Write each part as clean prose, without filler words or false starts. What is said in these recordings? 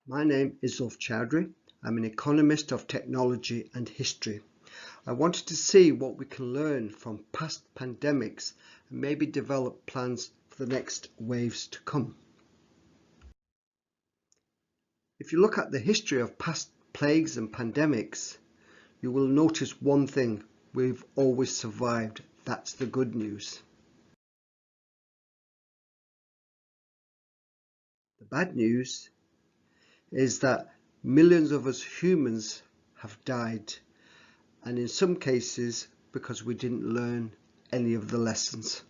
My name is Zulf Choudharys. I'm an economist of technology and history. I wanted to see what we can learn from past pandemics and maybe develop plans for the next waves to come. If you look at the history of past plagues and pandemics, you will notice one thing: we've always survived. That's the good news. The bad news is that millions of us humans have died, and in some cases because we didn't learn any of the lessons.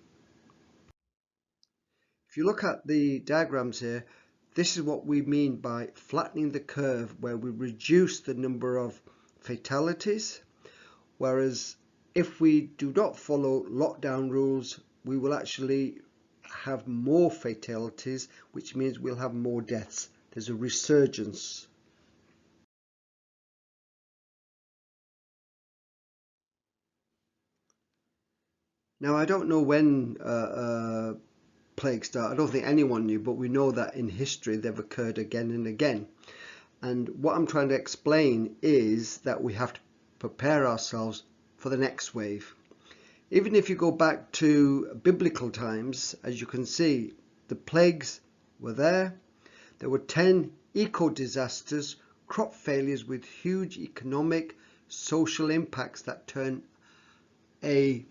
If you look at the diagrams here, this is what we mean by flattening the curve, where we reduce the number of fatalities, whereas if we do not follow lockdown rules, we will actually have more fatalities, which means we'll have more deaths. There's a resurgence. Now, I don't know when plague started. I don't think anyone knew, but we know that in history they've occurred again and again. And what I'm trying to explain is that we have to prepare ourselves for the next wave. Even if you go back to biblical times, as you can see, the plagues were there. There were 10 eco-disasters, crop failures with huge economic, social impacts that turn a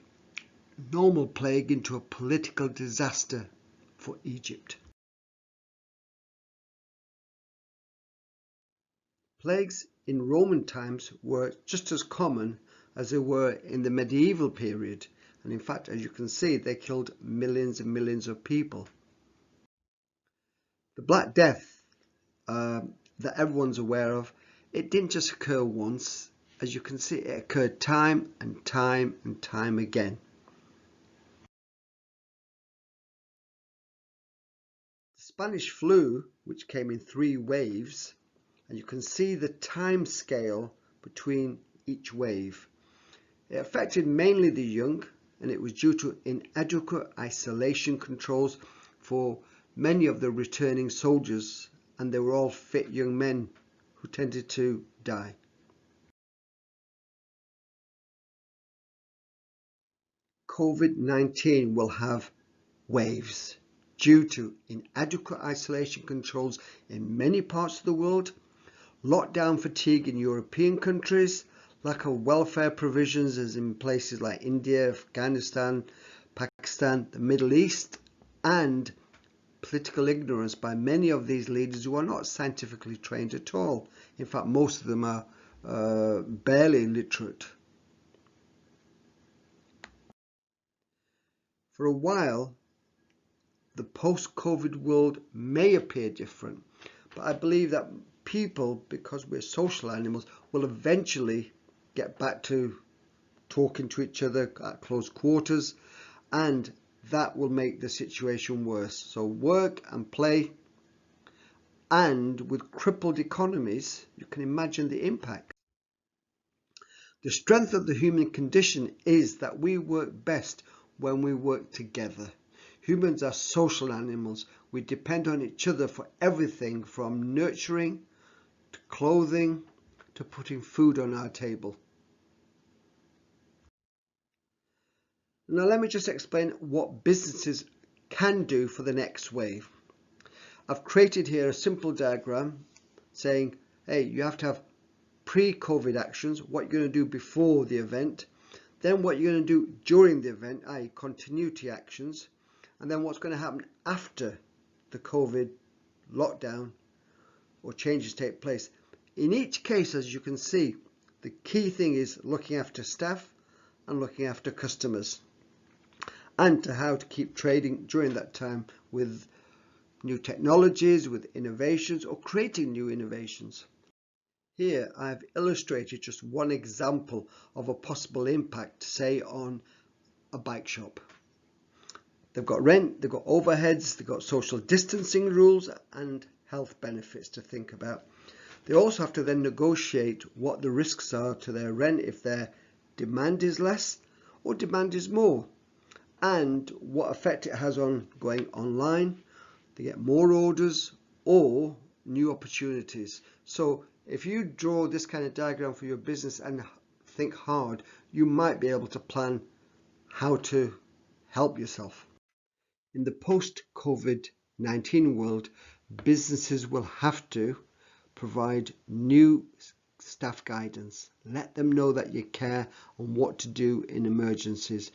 normal plague into a political disaster for Egypt. Plagues in Roman times were just as common as they were in the medieval period, and in fact, as you can see, they killed millions and millions of people. The Black Death that everyone's aware of, it didn't just occur once. As you can see, it occurred time and time and time again. The Spanish flu, which came in 3 waves, and you can see the time scale between each wave. It affected mainly the young, and it was due to inadequate isolation controls for many of the returning soldiers, and they were all fit young men who tended to die. COVID-19 will have waves due to inadequate isolation controls in many parts of the world, lockdown fatigue in European countries, lack of welfare provisions as in places like India, Afghanistan, Pakistan, the Middle East, and political ignorance by many of these leaders who are not scientifically trained at all. In fact, most of them are barely literate. For a while, the post-COVID world may appear different, but I believe that people, because we're social animals, will eventually get back to talking to each other at close quarters, and that will make the situation worse. So work and play, and with crippled economies, you can imagine the impact. The strength of the human condition is that we work best when we work together. Humans are social animals. We depend on each other for everything from nurturing to clothing to putting food on our table. Now let me just explain what businesses can do for the next wave. I've created here a simple diagram saying, hey, you have to have pre-COVID actions, what you're going to do before the event, then what you're going to do during the event, i.e. continuity actions, and then what's going to happen after the COVID lockdown or changes take place. In each case, as you can see, the key thing is looking after staff and looking after customers, and to how to keep trading during that time with new technologies, with innovations, or creating new innovations. Here I've illustrated just one example of a possible impact, say on a bike shop. They've got rent, they've got overheads, they've got social distancing rules and health benefits to think about. They also have to then negotiate what the risks are to their rent if their demand is less or demand is more, and what effect it has on going online. They get more orders, or new opportunities. So if you draw this kind of diagram for your business and think hard, you might be able to plan how to help yourself. In the post-COVID-19 world, businesses will have to provide new staff guidance. Let them know that you care on what to do in emergencies.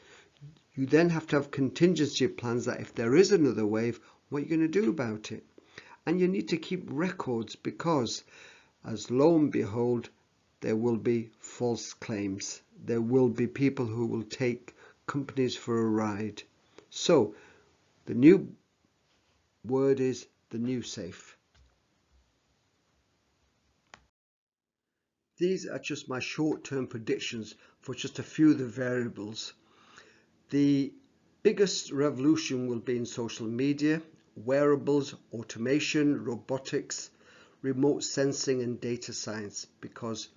You then have to have contingency plans that if there is another wave, what are you going to do about it? And you need to keep records, because as lo and behold, there will be false claims. There will be people who will take companies for a ride. So the new word is the new safe. These are just my short-term predictions for just a few of the variables. The biggest revolution will be in social media, wearables, automation, robotics, remote sensing and data science, because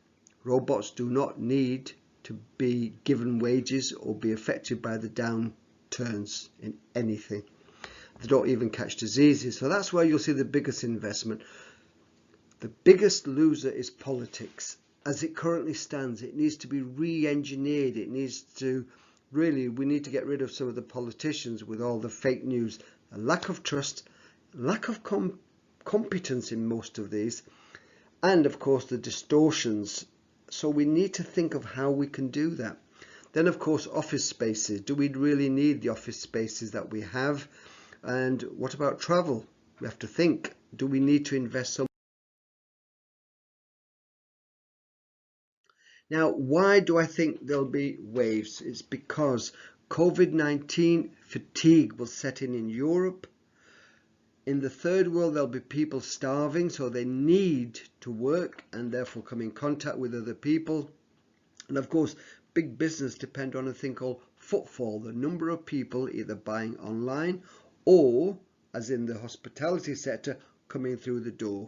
robots do not need to be given wages or be affected by the downturns in anything. They don't even catch diseases. So that's where you'll see the biggest investment. The biggest loser is politics. As it currently stands, it needs to be re-engineered. It needs to we need to get rid of some of the politicians with all the fake news, a lack of trust, lack of competence in most of these, and of course the distortions. So we need to think of how we can do that. Then of course office spaces. Do we really need the office spaces that we have? And what about travel? We have to think, do we need to invest some? Now, why do I think there'll be waves? It's because COVID-19 fatigue will set in Europe. In the third world, there'll be people starving, so they need to work and therefore come in contact with other people. And of course, big business depend on a thing called footfall, the number of people either buying online or, as in the hospitality sector, coming through the door.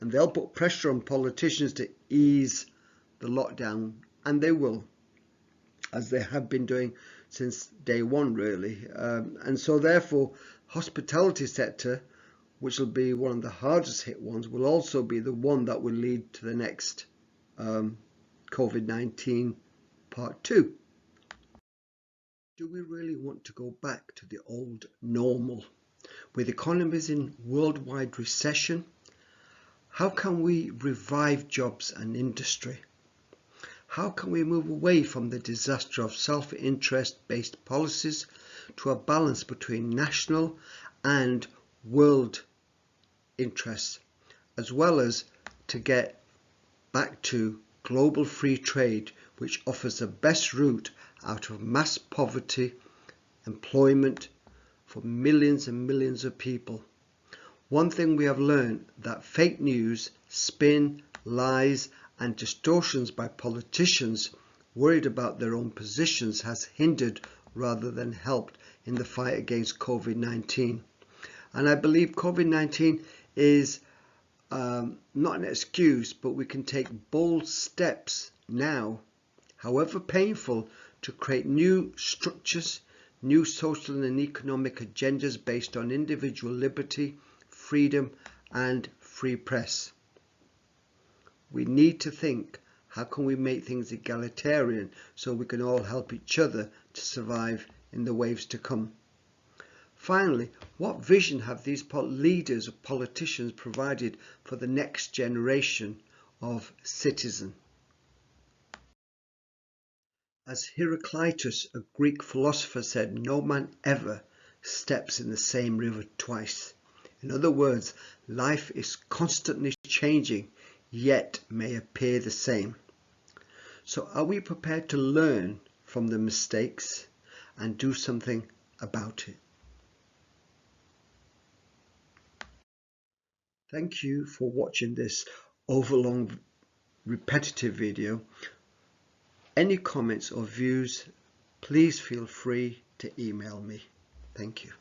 And they'll put pressure on politicians to ease the lockdown, and they will, as they have been doing since day one, really. And so therefore, hospitality sector, which will be one of the hardest hit ones, will also be the one that will lead to the next COVID-19 part 2. Do we really want to go back to the old normal? With economies in worldwide recession, how can we revive jobs and industry? How can we move away from the disaster of self-interest based policies to a balance between national and world interests, as well as to get back to global free trade, which offers the best route out of mass poverty, employment for millions and millions of people? One thing we have learned, that fake news, spin, lies and distortions by politicians worried about their own positions has hindered rather than helped in the fight against COVID-19. And I believe COVID-19 is not an excuse, but we can take bold steps now, however painful, to create new structures, new social and economic agendas based on individual liberty, freedom and free press. We need to think, how can we make things egalitarian so we can all help each other to survive in the waves to come? Finally, what vision have these leaders or politicians provided for the next generation of citizen? As Heraclitus, a Greek philosopher, said, no man ever steps in the same river twice. In other words, life is constantly changing, yet may appear the same. So are we prepared to learn from the mistakes and do something about it? Thank you for watching this overlong repetitive video. Any comments or views, please feel free to email me. Thank you.